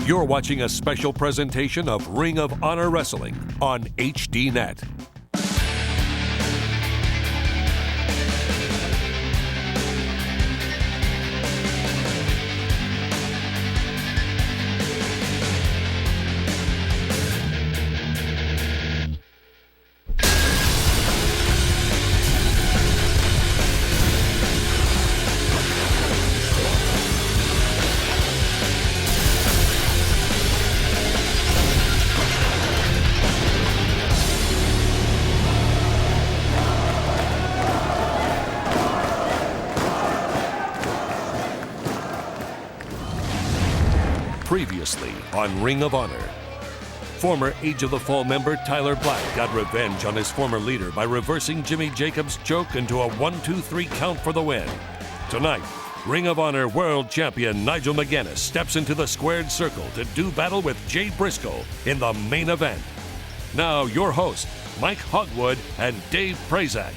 You're watching a special presentation of Ring of Honor Wrestling on HDNet. Previously on Ring of Honor, former Age of the Fall member Tyler Black got revenge on his former leader by reversing Jimmy Jacobs' choke into a 1-2-3 count for the win. Tonight, Ring of Honor World Champion Nigel McGuiness steps into the squared circle to do battle with Jay Briscoe in the main event. Now, your hosts, Mike Hogwood and Dave Prazak.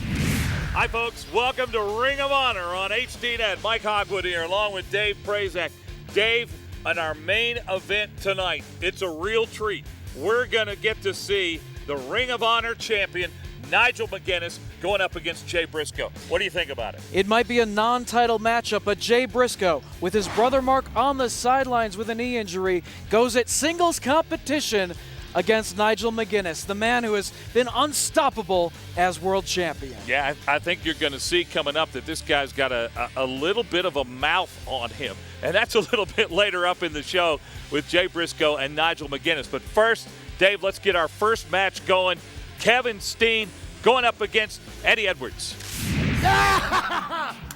Hi, folks. Welcome to Ring of Honor on HDNet. Mike Hogwood here, along with Dave Prazak. Dave, on our main event tonight, it's a real treat. We're going to get to see the Ring of Honor champion, Nigel McGuiness, going up against Jay Briscoe. What do you think about it? It might be a non-title matchup, but Jay Briscoe, with his brother Mark on the sidelines with a knee injury, goes at singles competition against Nigel McGuiness, the man who has been unstoppable as world champion. Yeah, I think you're going to see coming up that this guy's got a little bit of a mouth on him. And that's a little bit later up in the show with Jay Briscoe and Nigel McGuiness. But first, Dave, let's get our first match going. Kevin Steen going up against Eddie Edwards.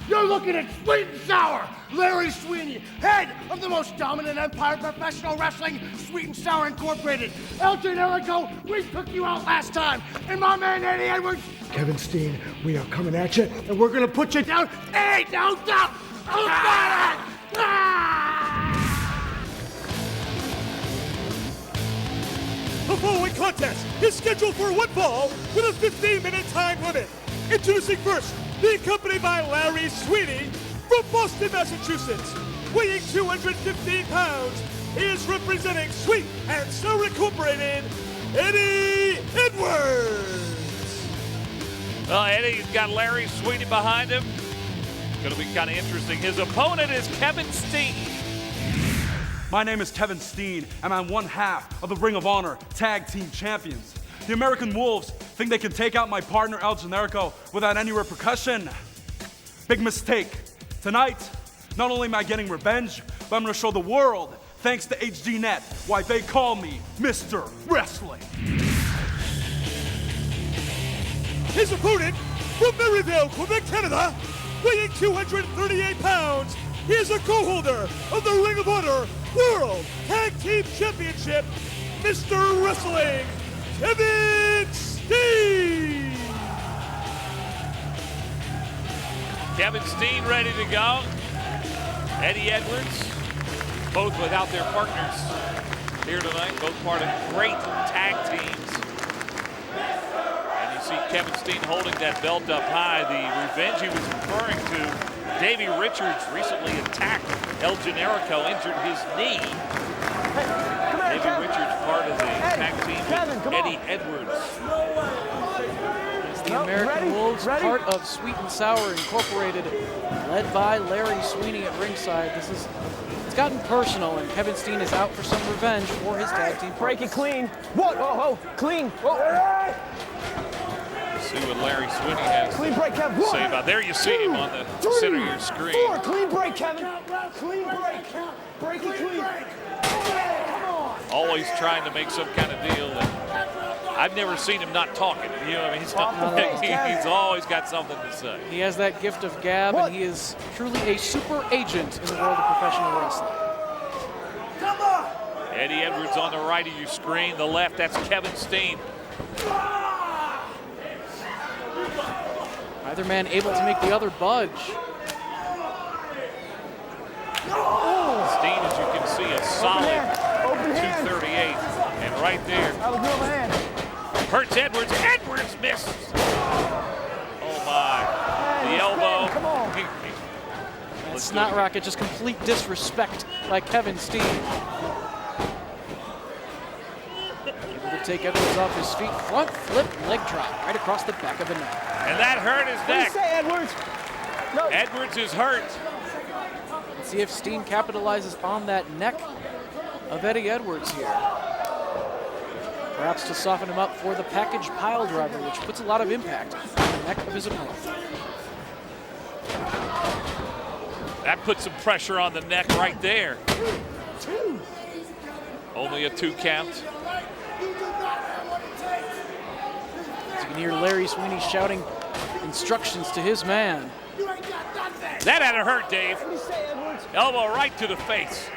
You're looking at Sweet and Sour, Larry Sweeney, head of the most dominant empire in professional wrestling, Sweet and Sour Incorporated. El Generico, we took you out last time. And my man Eddie Edwards, Kevin Steen, we are coming at you, and we're gonna put you down. Hey, no doubt! Who got it? The following contest is scheduled for one fall with a 15-minute time limit. Introducing first, the accompanied by Larry Sweeney from Boston, Massachusetts. Weighing 215 pounds, he is representing Sweet and Sour Incorporated, Eddie Edwards. Well, Eddie's got Larry Sweeney behind him. Going to be kind of interesting. His opponent is Kevin Steen. My name is Kevin Steen, and I'm one half of the Ring of Honor Tag Team Champions. The American Wolves think they can take out my partner El Generico without any repercussion. Big mistake. Tonight, not only am I getting revenge, but I'm going to show the world, thanks to HDNet, why they call me Mr. Wrestling. His opponent from Maryville, Quebec, Canada, weighing 238 pounds, he is a co-holder of the Ring of Honor World Tag Team Championship, Mr. Wrestling, Kevin Steen! Kevin Steen ready to go. Eddie Edwards, both without their partners here tonight, both part of great tag teams. And you see Kevin Steen holding that belt up high. The revenge he was referring to, Davey Richards recently attacked El Generico, injured his knee. Davey Richards part of the tag team with Eddie Edwards. It's the American Wolves, part of Sweet and Sour Incorporated, led by Larry Sweeney at ringside. It's gotten personal, and Kevin Steen is out for some revenge for his tag team. Break it clean. What? Whoa, clean. Whoa. See what Larry Sweeney has Clean break, Kevin. to say about. There you see him on the center of your screen. 4, clean break, Kevin. Clean break. Break it clean. Come on. Always trying to make some kind of deal. And I've never seen him not talking. You know, I mean, he's always got something to say. He has that gift of gab, and he is truly a super agent in the world of professional wrestling. Come on. Eddie Edwards on the right of your screen. The left, that's Kevin Steen. Either man able to make the other budge. Steen, as you can see, a solid 238. And right there, hurts Edwards. Edwards misses. Oh, my. The elbow. Come on. Snot Rocket, just complete disrespect by Kevin Steen. to take Edwards off his feet. Front flip leg drop right across the back of the neck. And that hurt his What do you neck. say, Edwards? No. Edwards is hurt. Let's see if Steen capitalizes on that neck of Eddie Edwards here. Perhaps to soften him up for the package pile driver, which puts a lot of impact on the neck of his opponent. That puts some pressure on the neck right there. Only a 2 count. As you can hear Larry Sweeney shouting instructions to his man. That had to hurt, Dave. What do you say, Edwards? Elbow right to the face.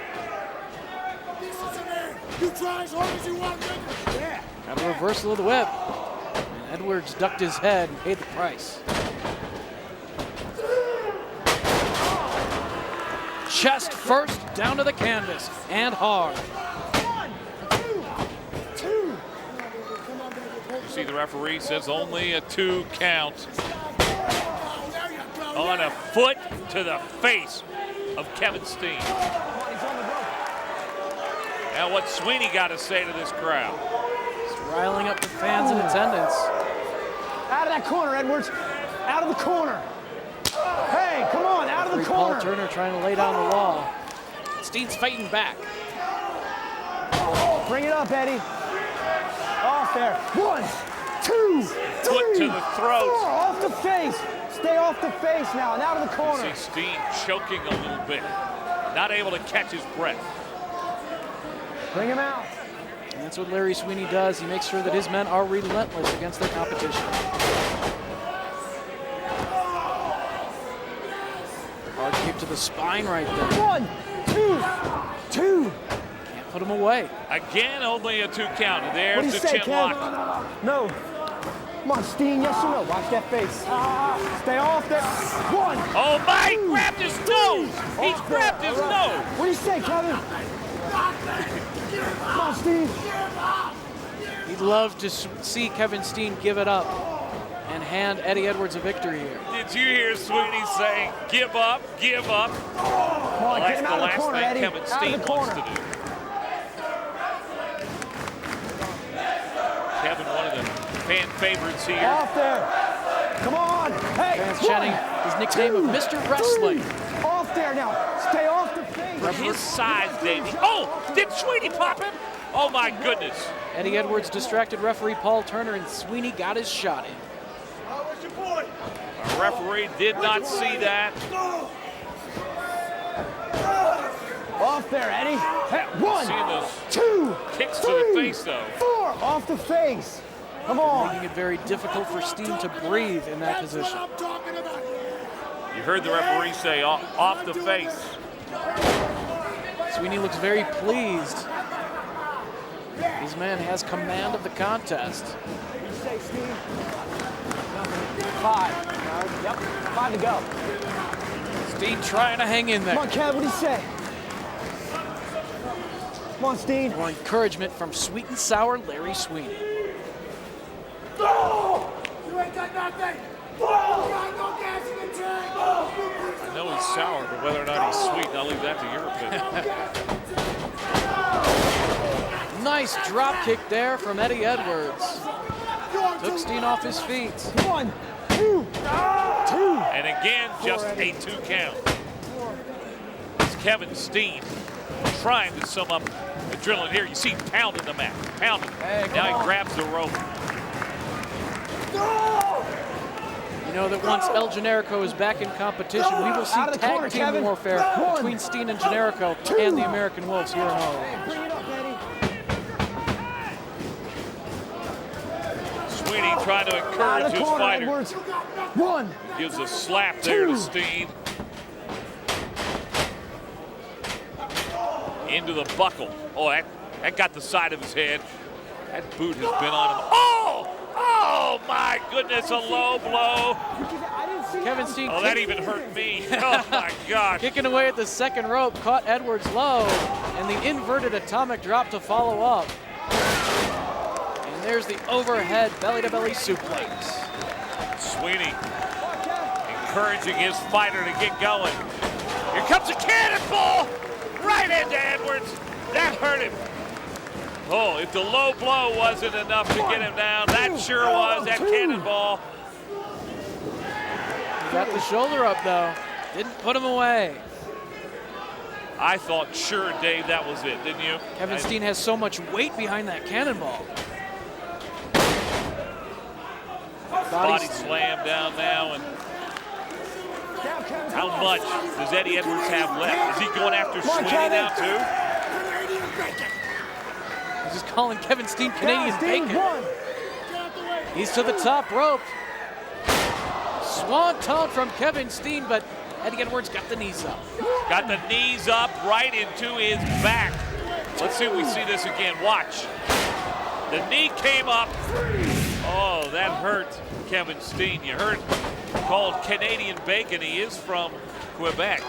You try as hard as you want, nigga. Yeah. Got a reversal of the whip. And Edwards ducked his head and paid the price. Chest first, down to the canvas, and hard. 1, 2, 2. You see the referee says only a 2 count. On a foot to the face of Kevin Steen. Now what's Sweeney got to say to this crowd? He's riling up the fans in attendance. Out of that corner, Edwards. Out of the corner. Hey, come on, out of the Paul corner. Turner trying to lay down the law. Steen's fighting back. Bring it up, Eddie. Off there. 1, 2, 3, Foot to the throat. 4. Off the face. Stay off the face now and out of the corner. See Steen choking a little bit. Not able to catch his breath. Bring him out. And that's what Larry Sweeney does. He makes sure that his men are relentless against their competition. Hard kick to the spine right there. 1, 2, 2. Can't put him away. Again, only a 2 count. And What do there's you the say, chin Kev? lock. No. Come on, Steen, yes or no? Watch that face. Stay off there. 1. Oh my, he grabbed his nose. He's grabbed his nose. What do you say, Kevin? Come on, Steen. He'd love to see Kevin Steen give it up and hand Eddie Edwards a victory here. Did you hear Sweeney saying, give up, give up? Come on, That's get him the out of last the corner, thing Eddie. Kevin Out Steen of the wants corner. to do. Kevin, one of the fan favorites here. Off there. Come on. Hey, Fans 1, chanting his nickname of 2, Mr. Wrestling. 3. Off there now. Stay off the face. His size, Davey. Oh, did Sweeney pop him? Oh my goodness. Eddie Edwards distracted referee Paul Turner, and Sweeney got his shot in. Our referee did not see that. Off there, Eddie. Hey, 1, Seeing those 2, kicks to 3, the face, though. 4. Off the face. Come on. Making it very difficult for Steen to breathe in that position. You heard the referee say off the face. Sweeney looks very pleased. His man has command of the contest. What do you say, Steve? 5. Yep, 5 to go. Steen trying to hang in Come on, there. Kev, what do you say? Come on, Steve. More encouragement from sweet and sour Larry Sweeney. You ain't got nothing. You got no gas in the tank. I know he's sour, but whether or not he's sweet, I'll leave that to your opinion. Nice drop kick there from Eddie Edwards. Took Steen off his feet. 1, 2, 2. And again, just a 2 count. It's Kevin Steen trying to sum up adrenaline here. You see him pounding the mat, pounding. Hey, come now on. he grabs the rope. You know that once El Generico is back in competition, we will see Out of the corner, tag team Kevin. warfare 1, between Steen and Generico and the American Wolves here in ROH. Bring it up, Eddie. Sweeney trying to Out encourage of the his corner, fighter. Edwards. 1. Gives a slap there to 2. Steen. Into the buckle. Oh, that got the side of his head. That boot has been on him. Oh! Oh, my goodness, a low blow. I didn't see Kevin that. Steen Oh, that even hurt me. Oh, my gosh. kicking away at the second rope, caught Edwards low, and the inverted atomic drop to follow up. And there's the overhead belly-to-belly suplex. Sweeney encouraging his fighter to get going. Here comes a cannonball right into Edwards. That hurt him. Oh, if the low blow wasn't enough to get him down, that sure was. That cannonball. He got the shoulder up, though. Didn't put him away. I thought, sure, Dave, that was it, didn't you? Kevin Steen has so much weight behind that cannonball. Body slam down now. And how much does Eddie Edwards have left? Is he going after Sweeney now, too? He's just calling Kevin Steen Canadian bacon. He's to the top rope. Swanton from Kevin Steen, but Eddie Edwards got the knees up. Got the knees up right into his back. Let's see if we see this again. Watch. The knee came up. Oh, that hurt Kevin Steen. You heard called Canadian bacon. He is from Quebec.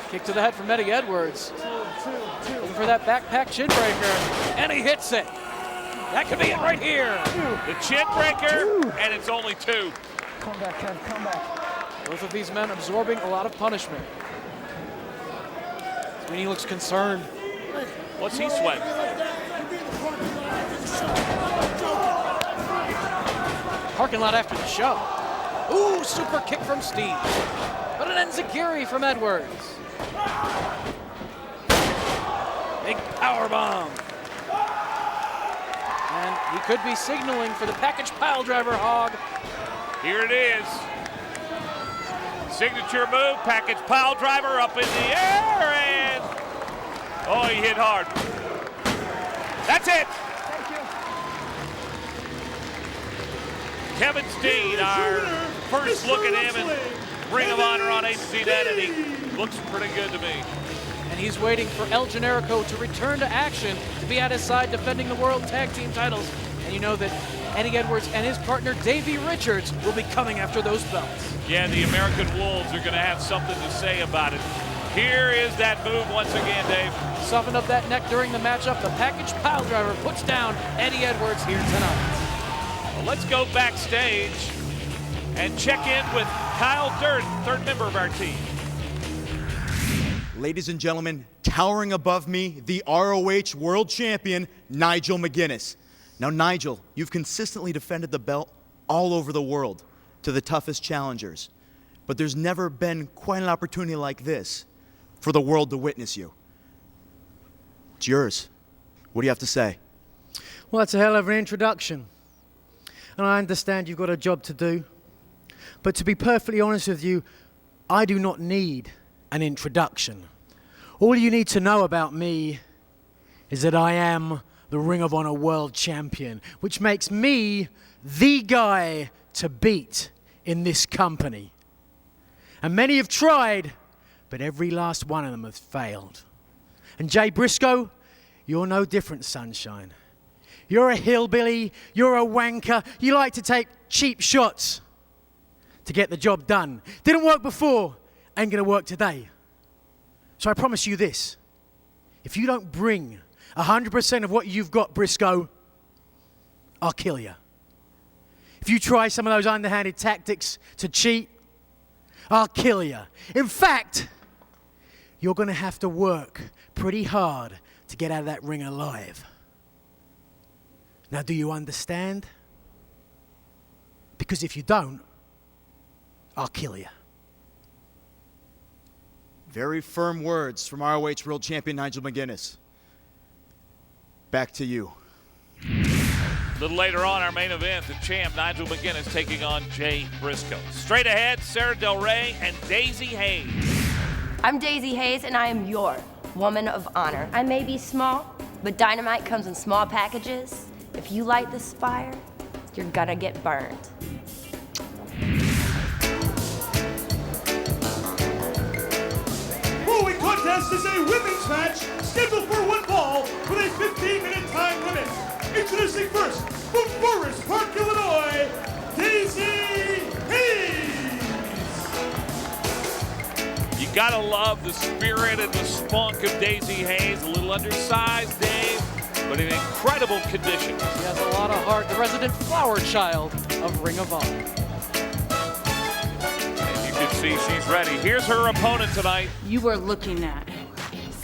Kick to the head from Eddie Edwards. Looking for that backpack chin breaker, and he hits it. That could be it right here. The chin breaker, and it's only 2. Come back, Kev, come back. Both of these men absorbing a lot of punishment. Sweeney looks concerned. What's he sweating? Parking lot after the show. Ooh, super kick from Steen. But an enziguri from Edwards. Big power bomb. And he could be signaling for the package pile driver hog. Here it is. Signature move, package pile driver up in the air, and oh, he hit hard. That's it. Thank you. Kevin Steen, our first look at him in Ring of Honor on HCNet, and he looks pretty good to me. And he's waiting for El Generico to return to action to be at his side defending the World Tag Team titles. And you know that Eddie Edwards and his partner Davey Richards will be coming after those belts. Yeah, the American Wolves are going to have something to say about it. Here is that move once again, Dave. Softened up that neck during the matchup. The package pile driver puts down Eddie Edwards here tonight. Well, let's go backstage and check in with Kyle Durden, third member of our team. Ladies and gentlemen, towering above me, the ROH World Champion, Nigel McGuiness. Now, Nigel, you've consistently defended the belt all over the world to the toughest challengers. But there's never been quite an opportunity like this for the world to witness you. It's yours. What do you have to say? Well, that's a hell of an introduction. And I understand you've got a job to do. But to be perfectly honest with you, I do not need an introduction. All you need to know about me is that I am the Ring of Honor World Champion, which makes me the guy to beat in this company. And many have tried, but every last one of them has failed. And Jay Briscoe, you're no different, sunshine. You're a hillbilly, you're a wanker, you like to take cheap shots to get the job done. Didn't work before, ain't gonna work today. So I promise you this, if you don't bring 100% of what you've got, Briscoe, I'll kill you. If you try some of those underhanded tactics to cheat, I'll kill you. In fact, you're gonna have to work pretty hard to get out of that ring alive. Now, do you understand? Because if you don't, I'll kill you. Very firm words from ROH World Champion Nigel McGuiness. Back to you. A little later on, our main event, the champ Nigel McGuiness taking on Jay Briscoe. Straight ahead, Sarah Del Rey and Daisy Hayes. I'm Daisy Hayes, and I am your woman of honor. I may be small, but dynamite comes in small packages. If you light this fire, you're gonna get burned. Following contest is a women's match scheduled for one fall with a 15-minute time limit. Introducing first, from Forest Park, Illinois, Daisy Hayes. You gotta love the spirit and the spunk of Daisy Hayes. A little undersized, Dave, but in incredible condition. She has a lot of heart, the resident flower child of Ring of Honor. And you can see she's ready. Here's her opponent tonight. You are looking at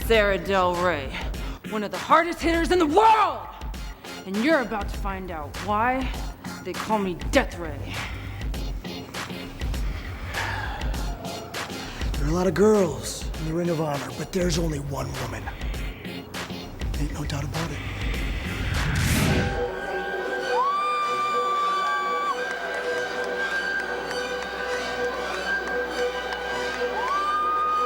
Sarah Del Rey, one of the hardest hitters in the world. And you're about to find out why they call me Death Ray. There are a lot of girls in the Ring of Honor, but there's only one woman. Ain't no doubt about it.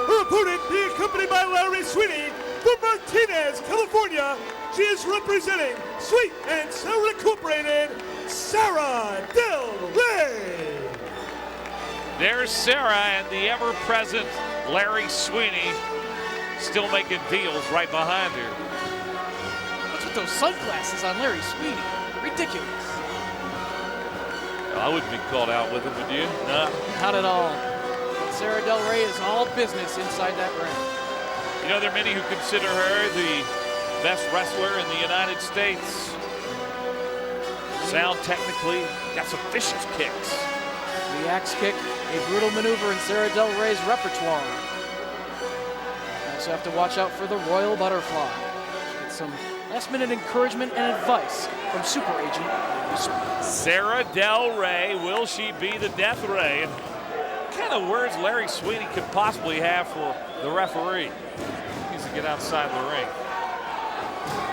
Her opponent, being accompanied by Larry Sweeney from Martinez, California, she is representing Sweet and Sour Incorporated, Sarah Del Rey. There's Sarah and the ever-present Larry Sweeney still making deals right behind her. What's with those sunglasses on Larry Sweeney? Ridiculous. I wouldn't be called out with him, would you? No. Not at all. Sarah Del Rey is all business inside that ring. You know, there are many who consider her the best wrestler in the United States. Sound technically, got some vicious kicks. The axe kick, a brutal maneuver in Sarah Del Rey's repertoire. You also have to watch out for the Royal Butterfly. Get some last-minute encouragement and advice from Super Agent Sarah Del Rey, will she be the Death Ray? And what kind of words Larry Sweeney could possibly have for the referee? He needs to get outside the ring.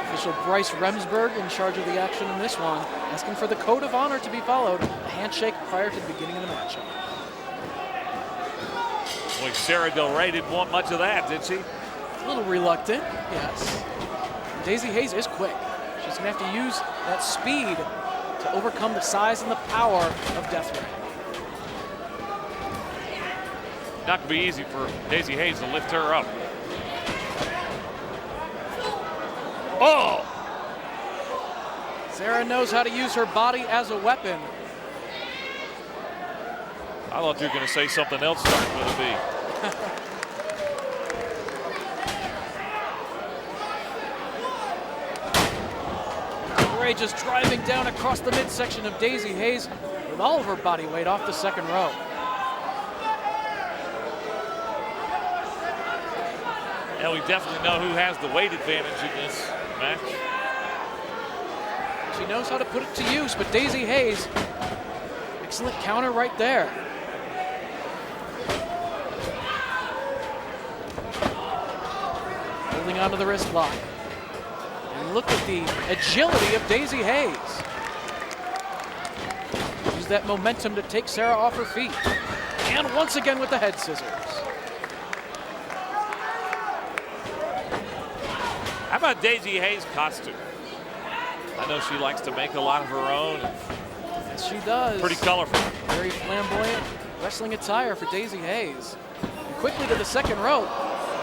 Official Bryce Remsburg in charge of the action in this one, asking for the code of honor to be followed, a handshake prior to the beginning of the matchup. Boy, Sarah Del Rey didn't want much of that, did she? A little reluctant, yes. Daisy Hayes is quick. She's going to have to use that speed to overcome the size and the power of Death Ray. Not going to be easy for Daisy Hayes to lift her up. Oh! Sarah knows how to use her body as a weapon. I thought you were going to say something else starting with a B. Ray just driving down across the midsection of Daisy Hayes with all of her body weight off the second row. And we definitely know who has the weight advantage in this match. She knows how to put it to use, but Daisy Hayes, excellent counter right there. Holding onto the wrist lock. And look at the agility of Daisy Hayes. Use that momentum to take Sarah off her feet. And once again with the head scissors. How about Daisy Hayes' costume? I know she likes to make a lot of her own. Yes, she does. Pretty colorful. Very flamboyant wrestling attire for Daisy Hayes. And quickly to the second rope.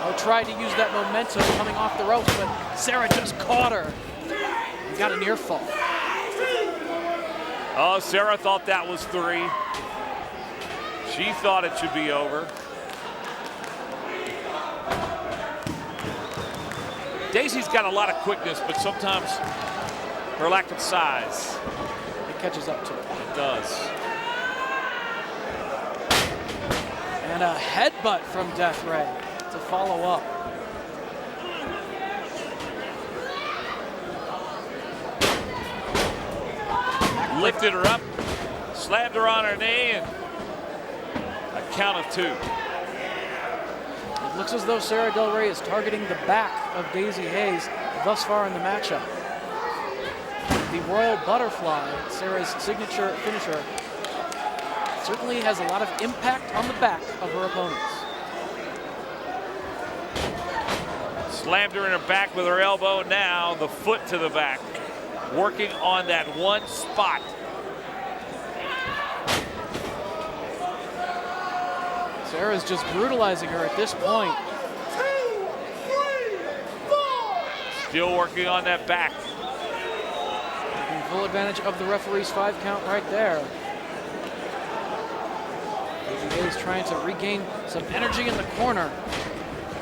Oh, tried to use that momentum coming off the ropes, but Sarah just caught her. And got a near fall. Oh, Sarah thought that was 3. She thought it should be over. Daisy's got a lot of quickness, but sometimes her lack of size. It catches up to her. It does. And a headbutt from Death Ray to follow up. Lifted her up, slammed her on her knee, and a count of 2. It looks as though Sarah Del Rey is targeting the back of Daisy Hayes thus far in the matchup. The Royal Butterfly, Sarah's signature finisher, certainly has a lot of impact on the back of her opponents. Slammed her in her back with her elbow. Now the foot to the back, working on that one spot. Sarah's just brutalizing her at this point. 2, 3, 4. Still working on that back. Taking full advantage of the referee's 5 count right there. Daisy Hayes trying to regain some energy in the corner.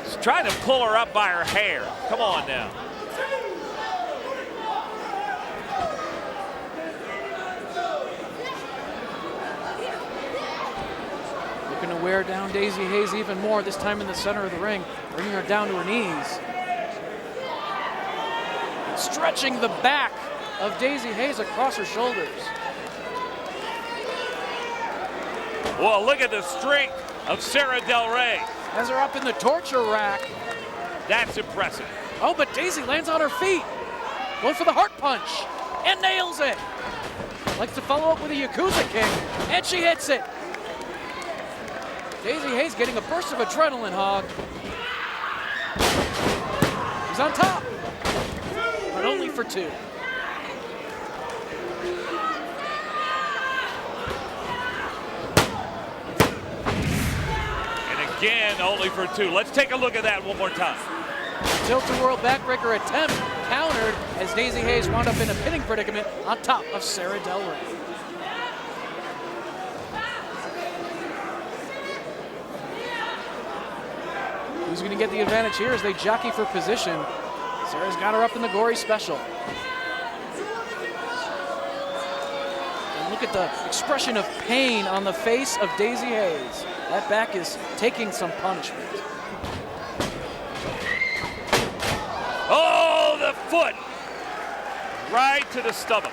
She's trying to pull her up by her hair. Come on now. Looking to wear down Daisy Hayes even more, this time in the center of the ring, bringing her down to her knees. stretching the back of Daisy Hayes across her shoulders. Well, look at the strength of Sarah Del Rey. Has her up in the torture rack. That's impressive. Oh, but Daisy lands on her feet. Going for the heart punch and nails it. Likes to follow up with a Yakuza kick, and she hits it. Daisy Hayes getting a burst of adrenaline, Hog. He's on top, but only for 2. Again, only for 2. Let's take a look at that one more time. Tilt-a-whirl backbreaker attempt countered as Daisy Hayes wound up in a pinning predicament on top of Sarah Del Rey. Who's going to get the advantage here as they jockey for position? Sarah's got her up in the gory special. And look at the expression of pain on the face of Daisy Hayes. That back is taking some punishment. Oh, the foot! Right to the stomach.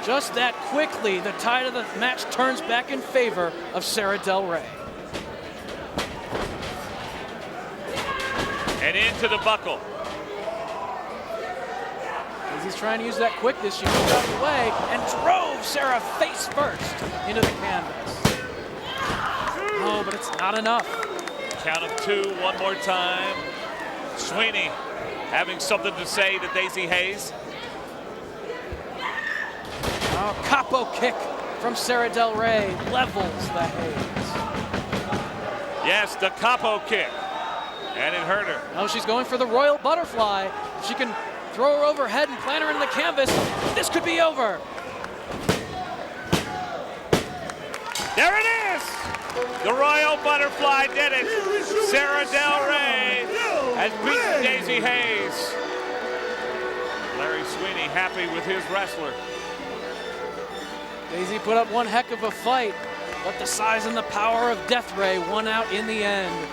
Just that quickly, the tide of the match turns back in favor of Sarah Del Rey. And into the buckle. As he's trying to use that quickness, she moved out of the way and drove Sarah face first into the canvas. Oh, but it's not enough. Count of 2, one more time. Sweeney having something to say to Daisy Hayes. Oh, capo kick from Sarah Del Rey levels the Hayes. Yes, the capo kick. And it hurt her. Oh, she's going for the royal butterfly. If she can throw her overhead and plant her into the canvas, this could be over. There it is! The royal butterfly did it. Sarah Del Rey has beaten Daisy Hayes. Larry Sweeney happy with his wrestler. Daisy put up one heck of a fight, but the size and the power of Death Ray won out in the end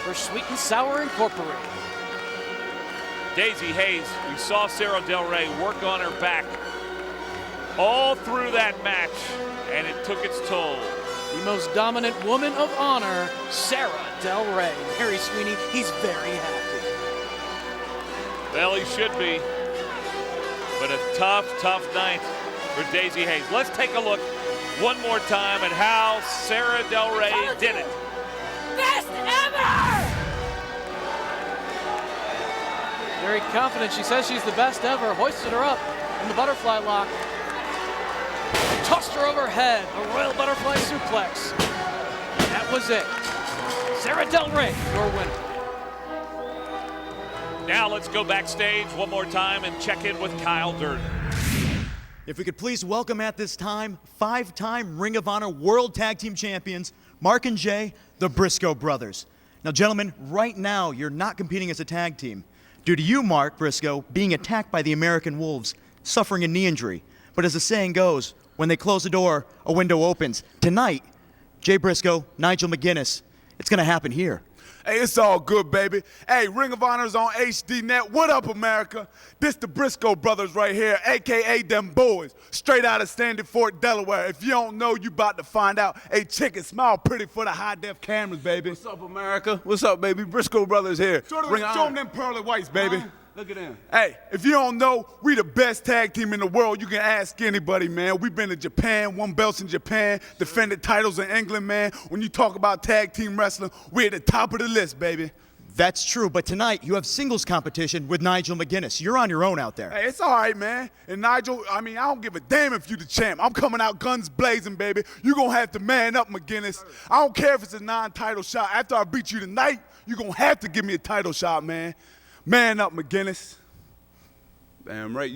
for Sweet and Sour Incorporated. Daisy Hayes, we saw Sarah Del Rey work on her back all through that match, and it took its toll. The most dominant woman of honor, Sarah Del Rey. Harry Sweeney, he's very happy. Well, he should be. But a tough, tough night for Daisy Hayes. Let's take a look one more time at how Sarah Del Rey did it. Best ever! Very confident. She says she's the best ever. Hoisted her up in the butterfly lock. Tossed her overhead. A royal butterfly suplex. That was it. Sarah Del Rey, your winner. Now let's go backstage one more time and check in with Kyle Durden. If we could please welcome at this time 5-time Ring of Honor World Tag Team Champions, Mark and Jay, the Briscoe brothers. Now, gentlemen, right now you're not competing as a tag team due to you, Mark Briscoe, being attacked by the American Wolves, suffering a knee injury. But as the saying goes, when they close the door, a window opens. Tonight, Jay Briscoe, Nigel McGuiness, it's going to happen here. Hey, it's all good, baby. Hey, Ring of Honor's on HD Net. What up, America? This the Briscoe brothers right here, a.k.a. them boys, straight out of Sandy Fort, Delaware. If you don't know, you about to find out. Hey, chicken, smile pretty for the high-def cameras, baby. What's up, America? What's up, baby? Briscoe brothers here. Show them them pearly whites, baby. Look at them. Hey, if you don't know, we the best tag team in the world. You can ask anybody, man. We've been to Japan, won belts in Japan, defended titles in England, man. When you talk about tag team wrestling, we're at the top of the list, baby. That's true, but tonight you have singles competition with Nigel McGuiness. You're on your own out there. Hey, it's all right, man. And Nigel, I don't give a damn if you the champ. I'm coming out guns blazing, baby. You gonna have to man up, McGuiness. I don't care if it's a non-title shot. After I beat you tonight, you gonna have to give me a title shot, man. Man up, McGuiness. Damn right.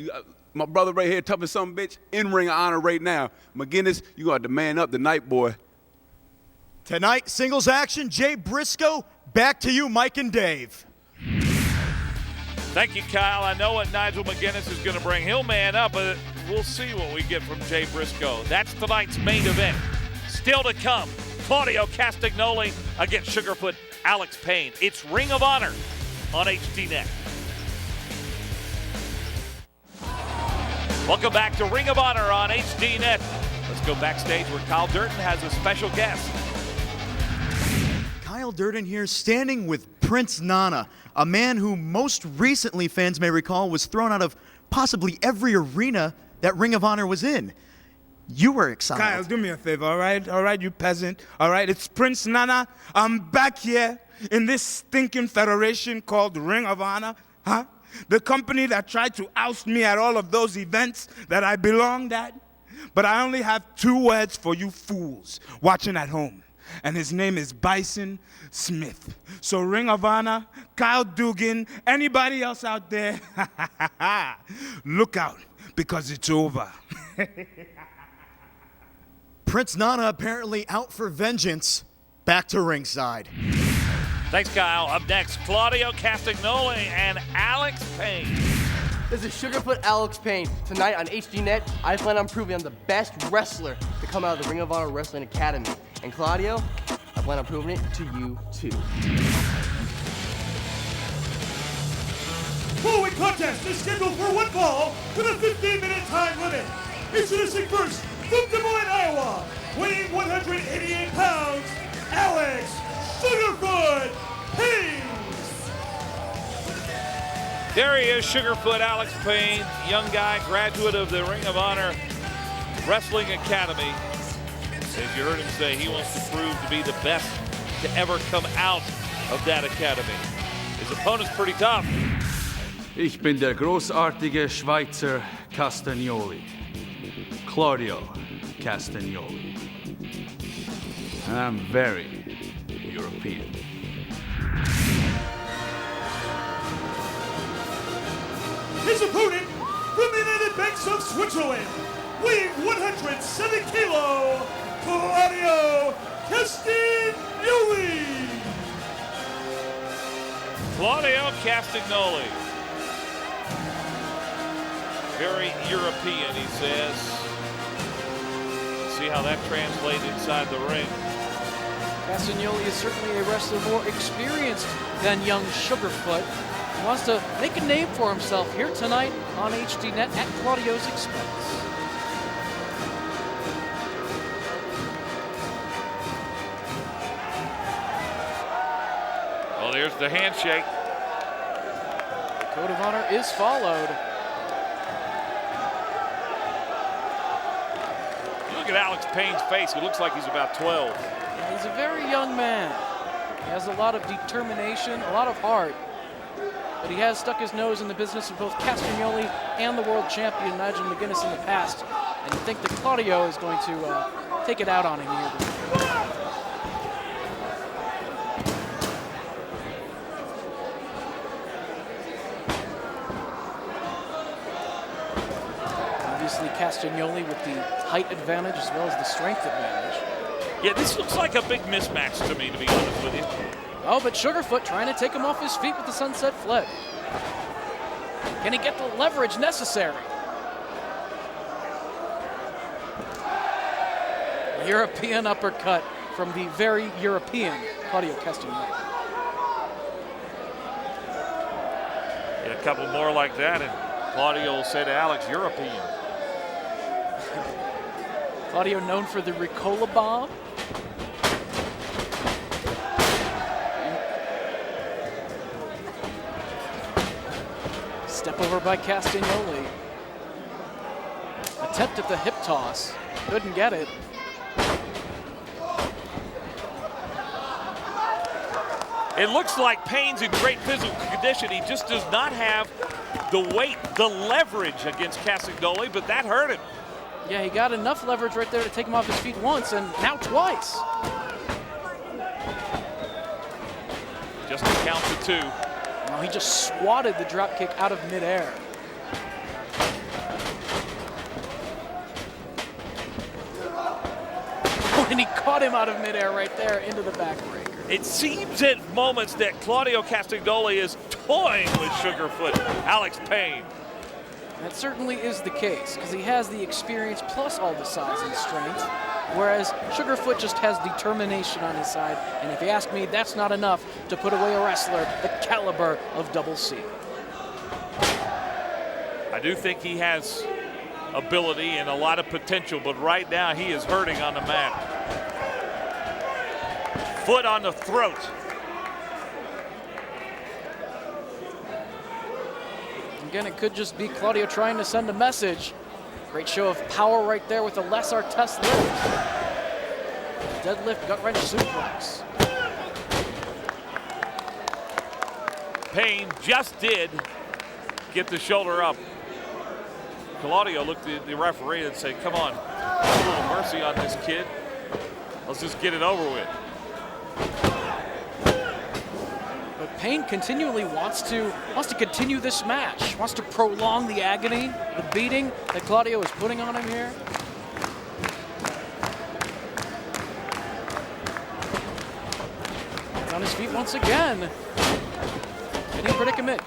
My brother right here, tough as some bitch, in Ring of Honor right now. McGuiness, you gonna have to man up tonight, boy. Tonight, singles action, Jay Briscoe. Back to you, Mike and Dave. Thank you, Kyle. I know what Nigel McGuiness is going to bring. He'll man up, but we'll see what we get from Jay Briscoe. That's tonight's main event. Still to come, Claudio Castagnoli against Sugarfoot Alex Payne. It's Ring of Honor on HDNet. Welcome back to Ring of Honor on HDNet. Let's go backstage where Kyle Durden has a special guest. Kyle Durden here standing with Prince Nana, a man who most recently, fans may recall, was thrown out of possibly every arena that Ring of Honor was in. You were excited. Kyle, do me a favor, all right? All right, you peasant. All right, it's Prince Nana. I'm back here in this stinking federation called Ring of Honor, huh? The company that tried to oust me at all of those events that I belonged at. But I only have 2 words for you fools watching at home. And his name is Bison Smith. So Ring of Honor, Kyle Dugan, anybody else out there, look out, because it's over. Prince Nana apparently out for vengeance. Back to ringside. Thanks, Kyle. Up next, Claudio Castagnoli and Alex Payne. This is Sugarfoot Alex Payne. Tonight on HDNet, I plan on proving I'm the best wrestler to come out of the Ring of Honor Wrestling Academy. And Claudio, I plan on proving it to you too. Following contest is scheduled for 1 fall with a 15-minute time limit. Introducing first, from Des Moines, Iowa, weighing 188 pounds, Alex Sugarfoot Payne. There he is, Sugarfoot Alex Payne, young guy, graduate of the Ring of Honor Wrestling Academy. As you heard him say, he wants to prove to be the best to ever come out of that academy. His opponent's pretty tough. Ich bin der großartige Schweizer Castagnoli, Claudio Castagnoli. And I'm very European. His opponent from the United Banks of Switzerland, weighing 107 kilo, Claudio Castagnoli. Claudio Castagnoli. Very European, he says. Let's see how that translates inside the ring. Castagnoli is certainly a wrestler more experienced than young Sugarfoot. He wants to make a name for himself here tonight on HDNet at Claudio's expense. Well, there's the handshake. The code of honor is followed. Look at Alex Payne's face. He looks like he's about 12. Yeah, he's a very young man. He has a lot of determination, a lot of heart. But he has stuck his nose in the business of both Castagnoli and the world champion Nigel McGuiness in the past. And you think that Claudio is going to take it out on him here. Obviously Castagnoli with the height advantage as well as the strength advantage. Yeah, this looks like a big mismatch to me, to be honest with you. Oh, but Sugarfoot trying to take him off his feet with the sunset flip. Can he get the leverage necessary? A European uppercut from the very European Claudio Castagnoli. Yeah, a couple more like that, and Claudio will say to Alex, European. Claudio known for the Ricola bomb. Step over by Castagnoli. Attempt at the hip toss. Couldn't get it. It looks like Payne's in great physical condition. He just does not have the weight, the leverage against Castagnoli, but that hurt him. Yeah, he got enough leverage right there to take him off his feet once and now twice. Just to count to 2. Well, he just swatted the drop kick out of midair. And he caught him out of midair right there into the backbreaker. It seems at moments that Claudio Castagnoli is toying with Sugarfoot Alex Payne. That certainly is the case, because he has the experience plus all the size and strength, whereas Sugarfoot just has determination on his side, and if you ask me, that's not enough to put away a wrestler the caliber of Double C. I do think he has ability and a lot of potential, but right now he is hurting on the mat. Foot on the throat. Again, it could just be Claudio trying to send a message. Great show of power right there with the Les Artest lift. Deadlift, gut wrench suplex. Payne just did get the shoulder up. Claudio looked at the referee and said, come on, a little mercy on this kid. Let's just get it over with. But Payne continually wants to continue this match, wants to prolong the agony, the beating that Claudio is putting on him here. He's on his feet once again. Getting predicament.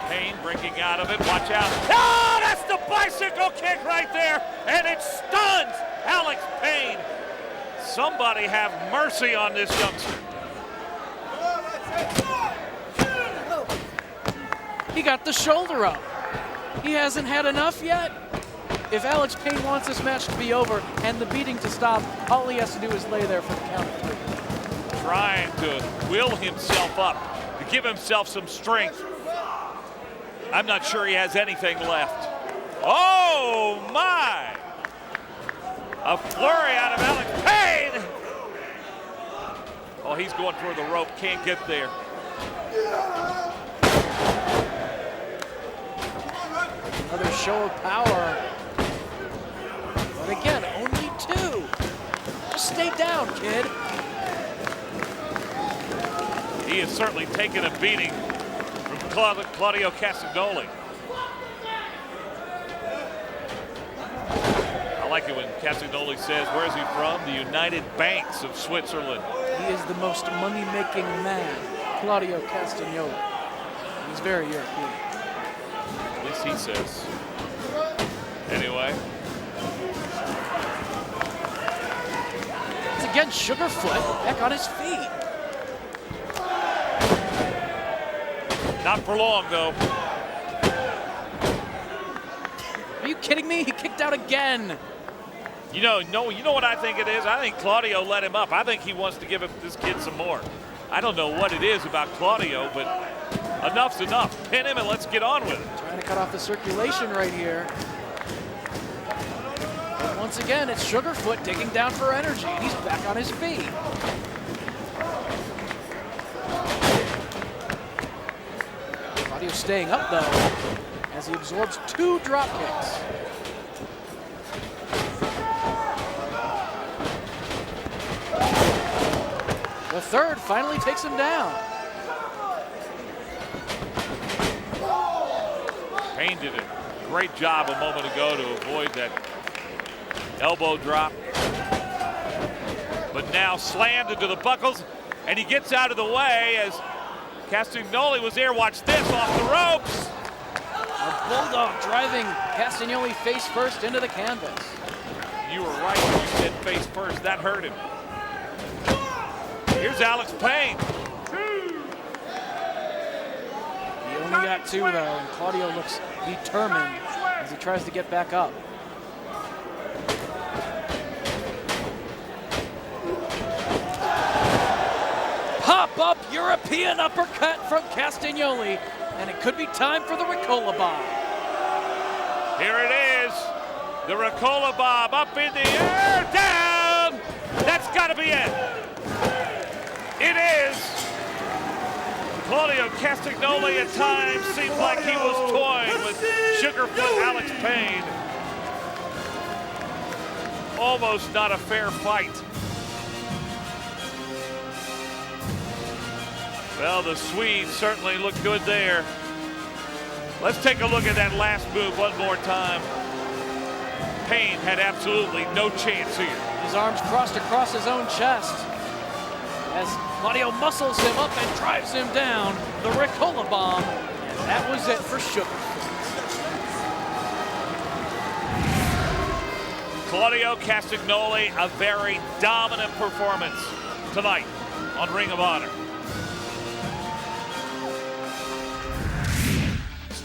Payne breaking out of it, watch out. Oh, that's the bicycle kick right there, and it stuns Alex Payne. Somebody have mercy on this youngster. He got the shoulder up. He hasn't had enough yet. If Alex Payne wants this match to be over and the beating to stop, all he has to do is lay there for the count of 3. Trying to will himself up, to give himself some strength. I'm not sure he has anything left. Oh my! A flurry out of Alex Payne! Oh, he's going for the rope, can't get there. Another show of power. But again, only 2. Just stay down, kid. He has certainly taken a beating from Claudio Castagnoli. I like it when Castagnoli says, where is he from? The United Banks of Switzerland. He is the most money-making man, Claudio Castagnoli. He's very European. At least he says. Anyway. It's again Sugarfoot back on his feet. Not for long, though. Are you kidding me? He kicked out again. You know what I think it is? I think Claudio let him up. I think he wants to give this kid some more. I don't know what it is about Claudio, but enough's enough. Pin him and let's get on with it. Trying to cut off the circulation right here. But once again, it's Sugarfoot digging down for energy. He's back on his feet. Claudio staying up, though, as he absorbs 2 drop kicks. The third finally takes him down. Payne did a great job a moment ago to avoid that elbow drop. But now slammed into the buckles, and he gets out of the way as Castagnoli was there. Watch this, off the ropes. A bulldog driving Castagnoli face first into the canvas. You were right when you said face first. That hurt him. Here's Alex Payne. He only got 2, though, and Claudio looks determined as he tries to get back up. Pop-up European uppercut from Castagnoli, and it could be time for the Ricola Bomb. Here it is. The Ricola Bomb up in the air, down. That's got to be it. It is. Claudio Castagnoli at times seemed like he was toying with Sugarfoot Alex Payne. Almost not a fair fight. Well, the Swedes certainly look good there. Let's take a look at that last move one more time. Payne had absolutely no chance here. His arms crossed across his own chest as Claudio muscles him up and drives him down. The Ricola Bomb, and that was it for Sugarfoot. Claudio Castagnoli, a very dominant performance tonight on Ring of Honor.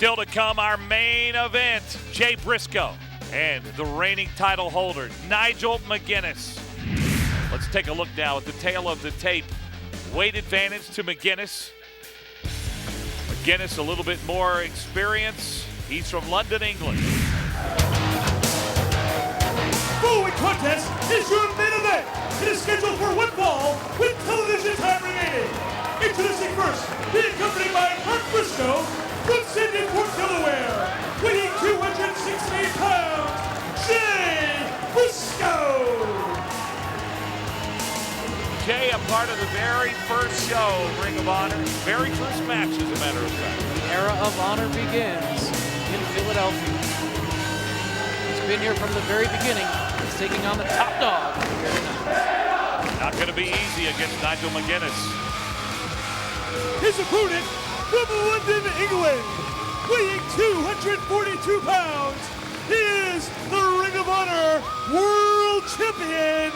Still to come, our main event, Jay Briscoe and the reigning title holder, Nigel McGuiness. Let's take a look now at the tail of the tape. Weight advantage to McGuiness. McGuiness a little bit more experience. He's from London, England. Full-weight contest is your main event. It is scheduled for one fall with television time remaining. Introducing first, being accompanied by Briscoe from Sydney, Delaware, weighing 268 pounds, Jay Briscoe. Jay, a part of the very first show, Ring of Honor. Very first match, as a matter of fact. The era of honor begins in Philadelphia. He's been here from the very beginning. He's taking on the top dog here tonight. Not going to be easy against Nigel McGuiness. His opponent from London, England, weighing 242 pounds, he is the Ring of Honor World Champion,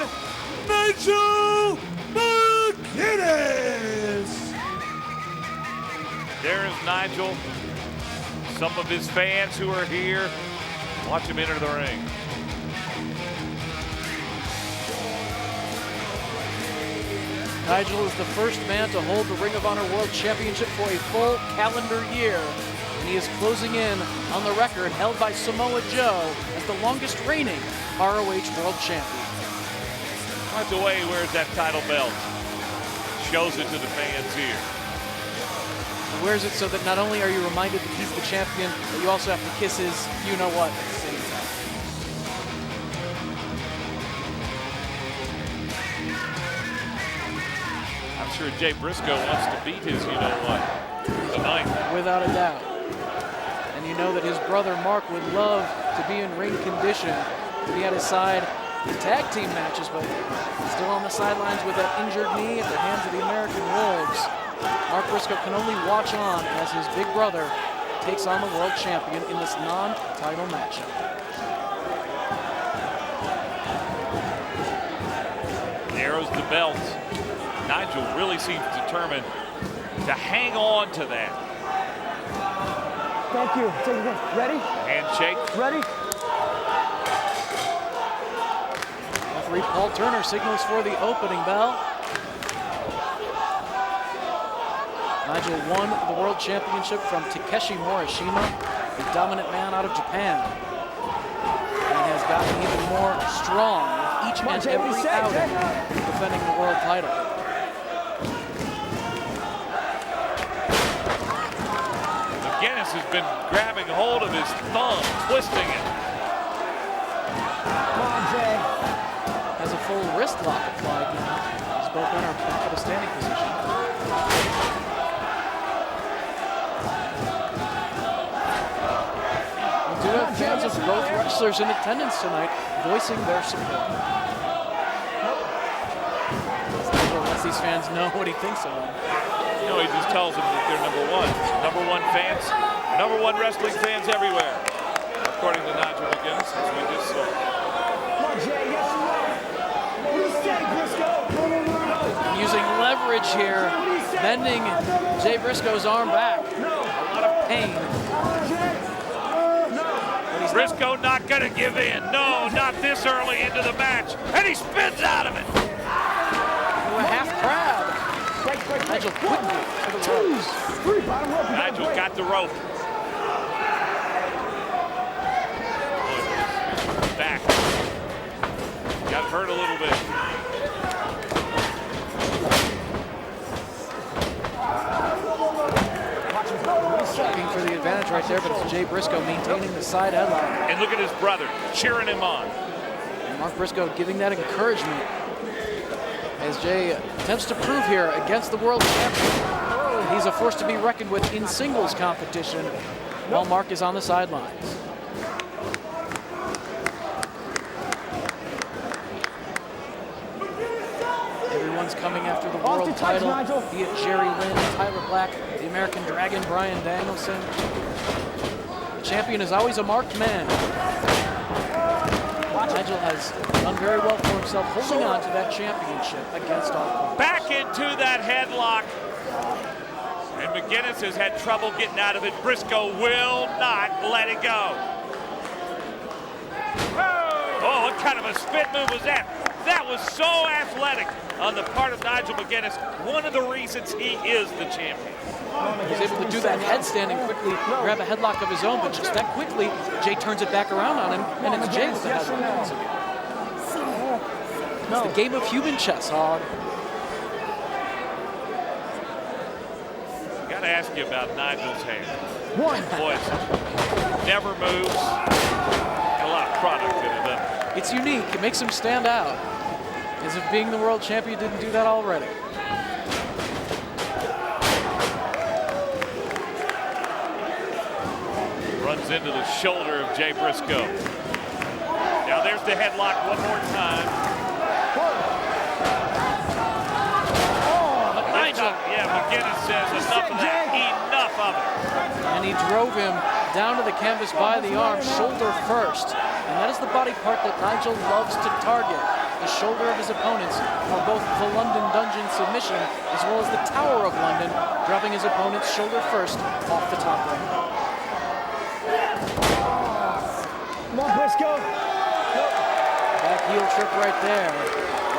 Nigel McGuiness. There is Nigel. Some of his fans who are here. Watch him enter the ring. Nigel is the first man to hold the Ring of Honor World Championship for a full calendar year. And he is closing in on the record held by Samoa Joe as the longest reigning ROH World Champion. Right away, wears that title belt. Shows it to the fans here. He wears it so that not only are you reminded that he's the champion, but you also have to kiss his you-know-what at the same time. I'm sure Jay Briscoe wants to beat his you-know-what tonight. Without a doubt. And you know that his brother Mark would love to be in ring condition, to be at his side in tag team matches, but still on the sidelines with that injured knee at the hands of the American Wolves. Mark Briscoe can only watch on as his big brother takes on the world champion in this non-title matchup. Narrows the belt. Nigel really seems determined to hang on to that. Thank you. Take it again. Ready? Handshake. Ready? Referee Paul Turner signals for the opening bell. Nigel won the World Championship from Takeshi Morishima, a dominant man out of Japan. And has gotten even more strong with each and every outing defending the world title. McGuiness has been grabbing hold of his thumb, twisting it. Come on, Jay. Has a full wrist lock applied now. As both men are back to the standing position. We do have fans of both wrestlers in attendance tonight voicing their support. Nigel lets these fans know what he thinks of them. You know, he just tells them that they're number one. Number one fans, number one wrestling fans everywhere. According to Nigel McGuiness, as we just saw. Come on, Jay. Yes, you are. What do you say, Briscoe? Using leverage here, bending Jay Briscoe's arm back. A lot of pain. Briscoe not going to give in. No, not this early into the match. And he spins out of it. A half crab. Nigel quickly to the ropes. Nigel got the rope. Back. Got hurt a little bit. Looking for the advantage right there, but it's Jay Briscoe maintaining the side headlock. And look at his brother cheering him on. And Mark Briscoe giving that encouragement as Jay attempts to prove here against the world champion. He's a force to be reckoned with in singles competition while Mark is on the sidelines. Everyone's coming after the world title, be it Jerry Lynn, Tyler Black, the American Dragon, Bryan Danielson. The champion is always a marked man. Nigel has done very well for himself, holding on to that championship against all comers. Back into that headlock. And McGuiness has had trouble getting out of it. Briscoe will not let it go. Oh, what kind of a spin move was that? That was so athletic on the part of Nigel McGuiness. One of the reasons he is the champion. He's able to do that headstand and quickly grab a headlock of his own, but just that quickly, Jay turns it back around on him, and it's Jay with the headlock once again. It's the game of human chess, Hog. Gotta ask you about Nigel's hair. Boy, it never moves. A lot of product in it, doesn't it? It's unique. It makes him stand out. As if being the world champion didn't do that already. Runs into the shoulder of Jay Briscoe. Now there's the headlock one more time. But Nigel. Yeah, McGuiness says enough of that. Enough of it. And he drove him down to the canvas by the arm, shoulder first. And that is the body part that Nigel loves to target. The shoulder of his opponents for both the London Dungeon submission as well as the Tower of London, dropping his opponent's shoulder first off the top ring. Come on, Briscoe. Back heel trip right there.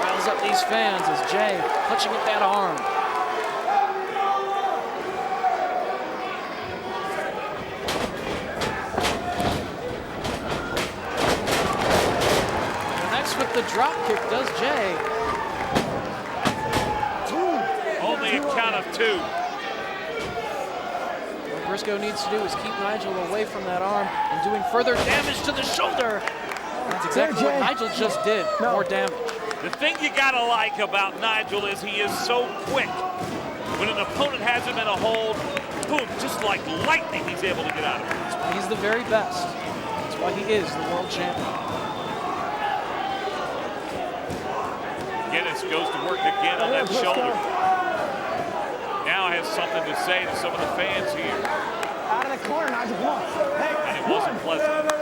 Riles up these fans as Jay clutching at that arm. With the drop kick does Jay. Only a count of 2. What Briscoe needs to do is keep Nigel away from that arm and doing further damage to the shoulder. That's exactly what Nigel just did. More damage. The thing you gotta like about Nigel is he is so quick. When an opponent has him in a hold, boom, just like lightning, he's able to get out of it. That's why he's the very best. That's why he is the world champion. McGuiness goes to work again on that shoulder. Now has something to say to some of the fans here. Out of the corner, Nigel, come on. Hey, and it wasn't pleasant.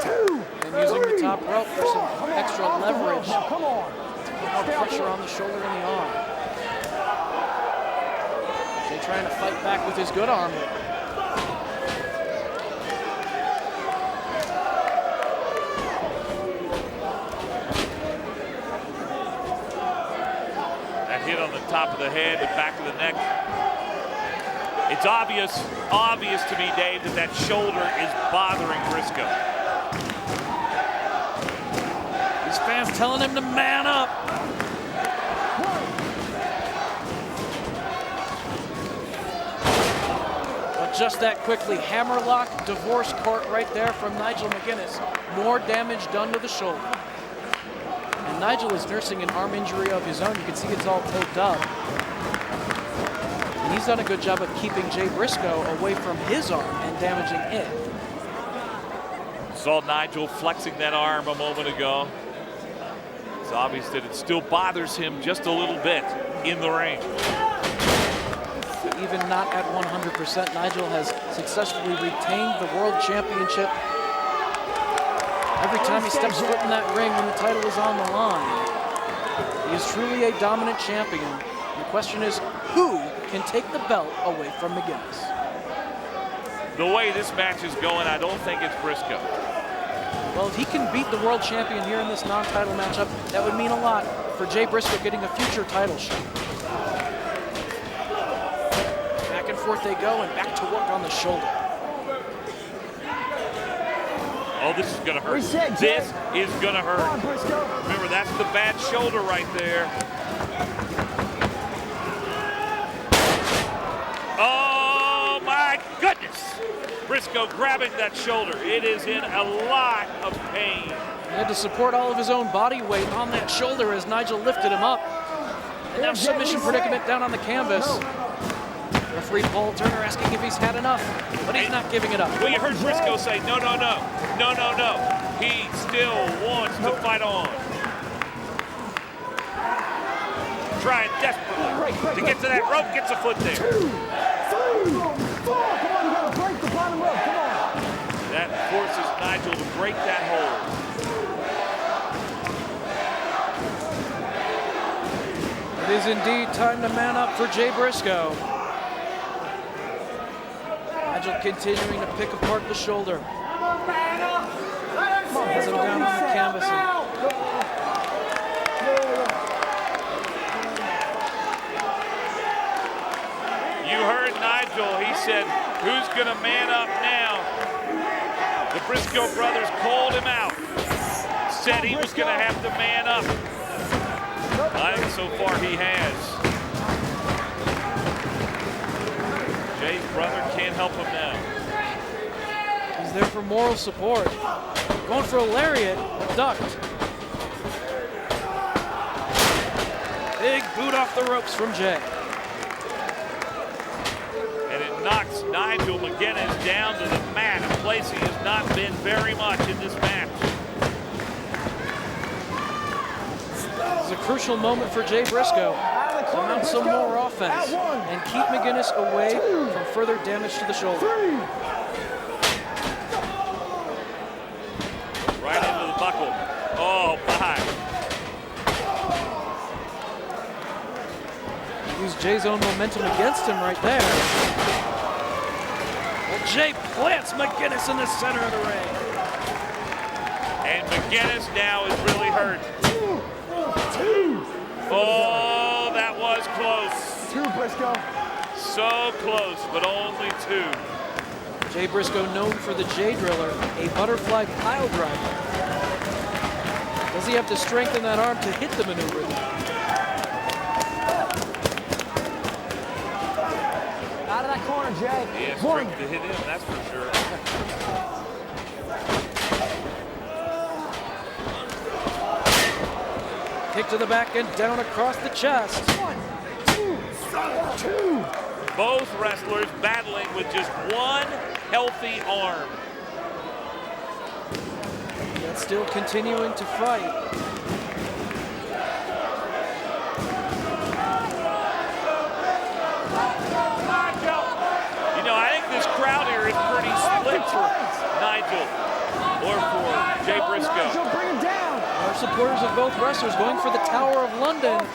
And using the top rope for some extra leverage. Now, come on. More pressure on the shoulder and the arm. Jay trying to fight back with his good arm. Hit on the top of the head, the back of the neck. It's obvious to me, Dave, that shoulder is bothering Briscoe. These fans telling him to man up. But just that quickly, hammerlock, divorce court right there from Nigel McGuiness. More damage done to the shoulder. And Nigel is nursing an arm injury of his own. You can see it's all taped up. And he's done a good job of keeping Jay Briscoe away from his arm and damaging it. Saw Nigel flexing that arm a moment ago. It's obvious that it still bothers him just a little bit in the ring. Even not at 100%, Nigel has successfully retained the World Championship every time he steps foot in that ring when the title is on the line. He is truly a dominant champion. The question is, who can take the belt away from McGuiness? The way this match is going, I don't think it's Briscoe. Well, if he can beat the world champion here in this non-title matchup, that would mean a lot for Jay Briscoe getting a future title shot. Back and forth they go, and back to work on the shoulder. Oh, this is gonna hurt. This is gonna hurt. Remember, that's the bad shoulder right there. Oh my goodness! Briscoe grabbing that shoulder. It is in a lot of pain. He had to support all of his own body weight on that shoulder as Nigel lifted him up. And now submission predicament down on the canvas. Referee Paul Turner asking if he's had enough, but he's not giving it up. Well, you heard Briscoe say, no, no, no, no, no, no. He still wants to fight on. Trying desperately to get to that rope, gets a foot there. 2, 3, 4, come on, you gotta break the bottom rope, come on. That forces Nigel to break that hold. It is indeed time to man up for Jay Briscoe. Nigel continuing to pick apart the shoulder. Has him down on the canvas. You heard Nigel. He said, who's going to man up now? The Briscoe brothers called him out. Said he was going to have to man up. I think so far he has. Jay's brother can't help him now. He's there for moral support. Going for a lariat, ducked. Big boot off the ropes from Jay. And it knocks Nigel McGuiness down to the mat, a place he has not been very much in this match. It's a crucial moment for Jay Briscoe to mount some more offense and keep McGuiness away from further damage to the shoulder. Right into the buckle. Oh, my. Use Jay's own momentum against him right there. Well, Jay plants McGuiness in the center of the ring. And McGuiness now is really hurt. Oh, that was close. 2, Briscoe. So close, but only 2. Jay Briscoe known for the J Driller, a butterfly pile driver. Does he have to strengthen that arm to hit the maneuver? Out of that corner, Jay. He has One. strength to hit him, that's for sure. Kick to the back and down across the chest. 1, 2. Both wrestlers battling with just one healthy arm. Yet still continuing to fight. You know, I think this crowd here is pretty split for Nigel or for Jay Briscoe. Bring him down. Our supporters of both wrestlers going for the Tower of London.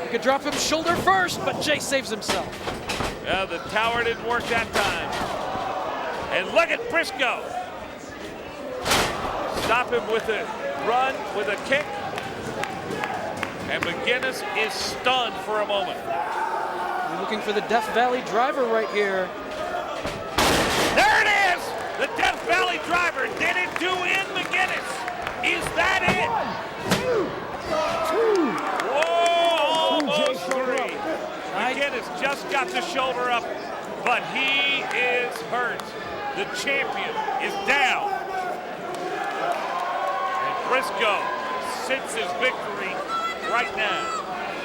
He could drop him shoulder first, but Jay saves himself. Yeah, the tower didn't work that time. And look at Briscoe. Stop him with a run, with a kick. And McGuiness is stunned for a moment. We're looking for the Death Valley driver right here. There it is! The Death Valley driver. Did it do in McGuiness? Is that it? 2. Whoa, almost 3. McGuiness just got the shoulder up, but he is hurt. The champion is down. And Briscoe sits his victory right now.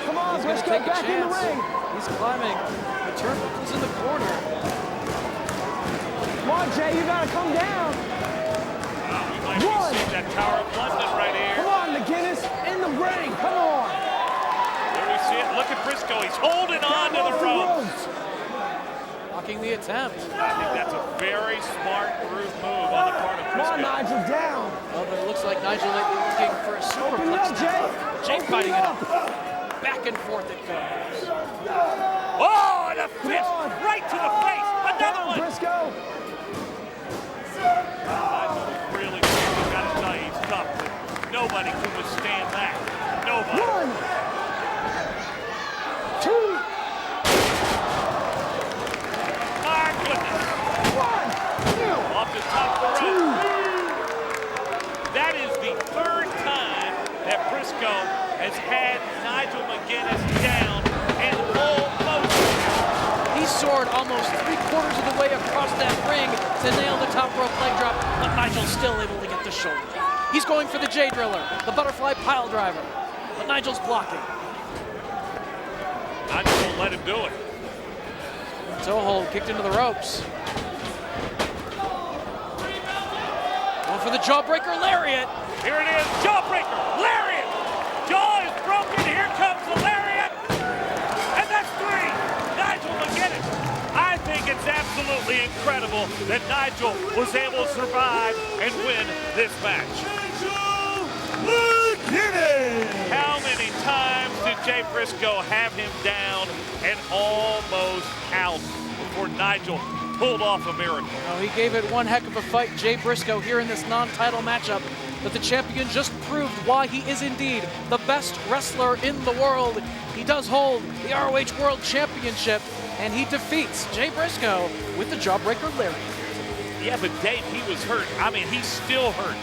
Come on, He's going to Briscoe, take a back in the chance. ring. He's climbing. The turnbuckle's in the corner. Come on, Jay, you gotta come down. We might be seeing that Tower of London right here. Come on, McGuiness, in the ring. Come on. There we see it. Look at Briscoe. He's holding on to the ropes. Blocking the attempt. I think that's a very smart groove move on the part of Come on, Briscoe. Nigel, down. Well, but it looks like Nigel might be looking for a Open it up, superplex. Jay. Jay Open fighting it it up. up. Back and forth it goes. Oh, and a fist right to the face. Another one. Briscoe. Really, gotta tell you, he's tough. But nobody can withstand that. Nobody. 1, 2. My goodness. 1, 2. Off the top of the rope. That is the 3rd time that Briscoe has had Nigel McGuiness down and almost. He soared almost 3/4 of the way across that ring to nail the top rope leg drop, but Nigel's still able to get the shoulder. He's going for the J Driller, the butterfly pile driver, but Nigel's blocking. Nigel won't let him do it. Toe hold kicked into the ropes. Going for the jawbreaker lariat. Here it is, jawbreaker, lariat. Jaw is broken, here comes the lariat. And that's 3, Nigel McGuiness. I think it's absolutely incredible that Nigel was able to survive and win this match. How many times did Jay Briscoe have him down and almost out before Nigel pulled off a miracle. Well, he gave it one heck of a fight, Jay Briscoe, here in this non-title matchup. But the champion just proved why he is indeed the best wrestler in the world. He does hold the ROH World Championship, and he defeats Jay Briscoe with the jawbreaker lariat. Yeah, but Dave, he was hurt. I mean, he's still hurt.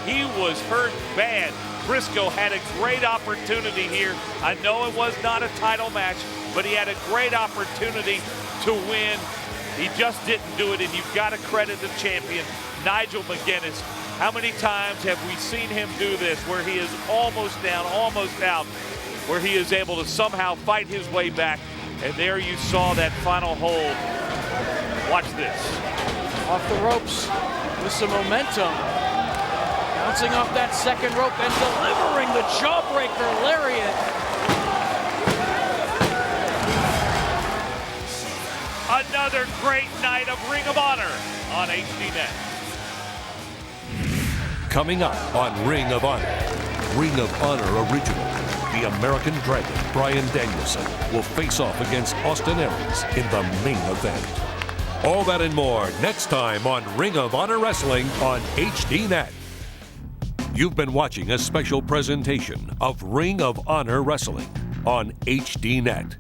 He was hurt bad. Briscoe had a great opportunity here. I know it was not a title match, but he had a great opportunity to win. He just didn't do it, and you've got to credit the champion, Nigel McGuiness. How many times have we seen him do this, where he is almost down, almost out, where he is able to somehow fight his way back, and there you saw that final hold. Watch this. Off the ropes with some momentum. Bouncing off that second rope and delivering the jawbreaker lariat. Another great night of Ring of Honor on HDNet. Coming up on Ring of Honor, Ring of Honor original, the American Dragon, Bryan Danielson, will face off against Austin Aries in the main event. All that and more next time on Ring of Honor Wrestling on HDNet. You've been watching a special presentation of Ring of Honor Wrestling on HDNet.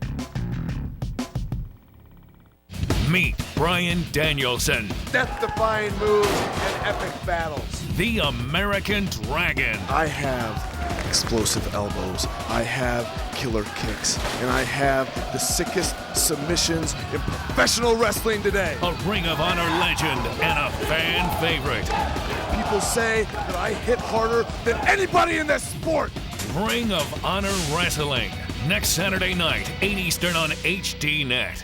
Meet Bryan Danielson, death-defying moves and epic battles. the American Dragon. I have explosive elbows, I have killer kicks, and I have the sickest submissions in professional wrestling today. A Ring of Honor legend and a fan favorite. People say that I hit harder than anybody in this sport. Ring of Honor Wrestling, next Saturday night, 8 Eastern on HDNet.